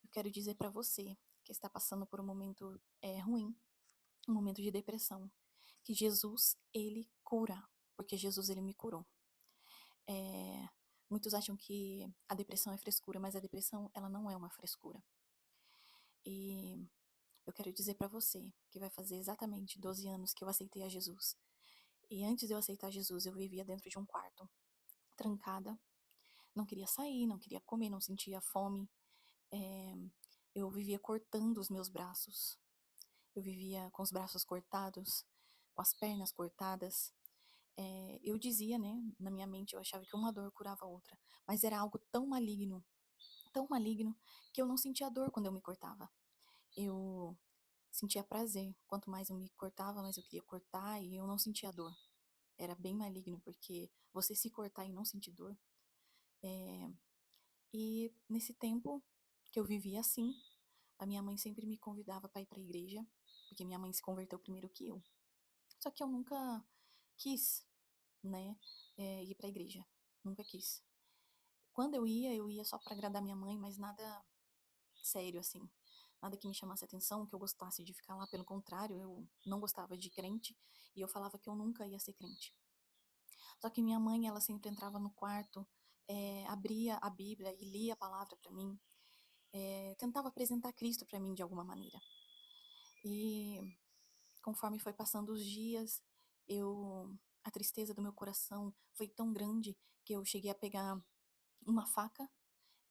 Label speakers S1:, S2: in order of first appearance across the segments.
S1: Eu quero dizer para você que está passando por um momento ruim, um momento de depressão, que Jesus, ele cura, porque Jesus, ele me curou. Eh, Muitos acham que a depressão é frescura, mas a depressão, ela não é uma frescura. E eu quero dizer para você que vai fazer exatamente 12 anos que eu aceitei a Jesus. E antes de eu aceitar Jesus, eu vivia dentro de um quarto, trancada, não queria sair, não queria comer, não sentia fome. Eh, eu vivia cortando os meus braços. Eu vivia com os braços cortados, com as pernas cortadas. Eu dizia, né, na minha mente, eu achava que uma dor curava a outra, mas era algo tão maligno, que eu não sentia dor quando eu me cortava. Eu sentia prazer. Quanto mais eu me cortava, mais eu queria cortar e eu não sentia dor. Era bem maligno, porque você se cortar e não sentir dor. E nesse tempo que eu vivia assim, a minha mãe sempre me convidava para ir para a igreja, porque minha mãe se converteu primeiro que eu. Só que eu nunca quis, né, ir pra igreja. Nunca quis. Quando eu ia só pra agradar minha mãe, mas nada sério, assim. Nada que me chamasse atenção, que eu gostasse de ficar lá. Pelo contrário, eu não gostava de crente e eu falava que eu nunca ia ser crente. Só que minha mãe, ela sempre entrava no quarto, abria a Bíblia e lia a palavra pra mim, tentava apresentar Cristo pra mim de alguma maneira. E conforme foi passando os dias, eu a tristeza do meu coração foi tão grande que eu cheguei a pegar uma faca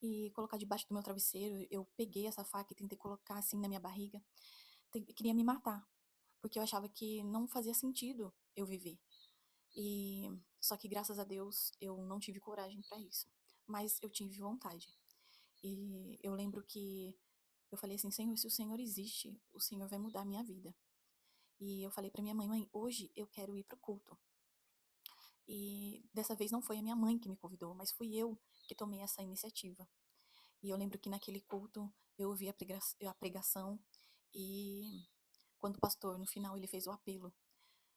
S1: e colocar debaixo do meu travesseiro. Eu peguei essa faca e tentei colocar assim na minha barriga. Queria me matar, porque eu achava que não fazia sentido eu viver. E só que graças a Deus eu não tive coragem para isso, mas eu tive vontade. E eu lembro que eu falei assim: Senhor, se o Senhor existe, o Senhor vai mudar a minha vida. E eu falei para minha mãe: mãe, hoje eu quero ir pro culto. E dessa vez não foi a minha mãe que me convidou, mas fui eu que tomei essa iniciativa. E eu lembro que naquele culto eu ouvi a pregação e quando o pastor, no final, ele fez o apelo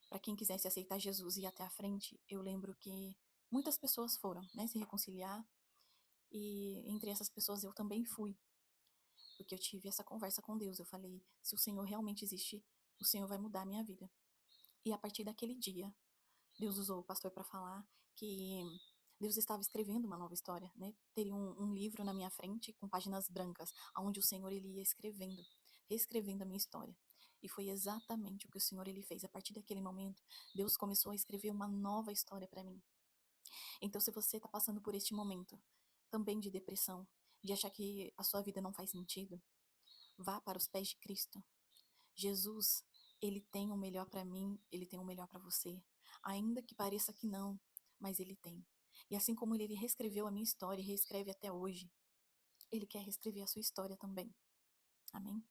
S1: para quem quisesse aceitar Jesus e ir até a frente, eu lembro que muitas pessoas foram, né, se reconciliar. E entre essas pessoas eu também fui, porque eu tive essa conversa com Deus. Eu falei: se o Senhor realmente existe, o Senhor vai mudar a minha vida. E a partir daquele dia, Deus usou o pastor para falar que Deus estava escrevendo uma nova história, né? Teria um livro na minha frente com páginas brancas, onde o Senhor ele ia escrevendo, reescrevendo a minha história. E foi exatamente o que o Senhor ele fez. A partir daquele momento, Deus começou a escrever uma nova história para mim. Então, se você está passando por este momento, também de depressão, de achar que a sua vida não faz sentido, vá para os pés de Cristo. Jesus, ele tem o melhor para mim, ele tem o melhor para você. Ainda que pareça que não, mas ele tem. E assim como ele reescreveu a minha história e reescreve até hoje, ele quer reescrever a sua história também. Amém?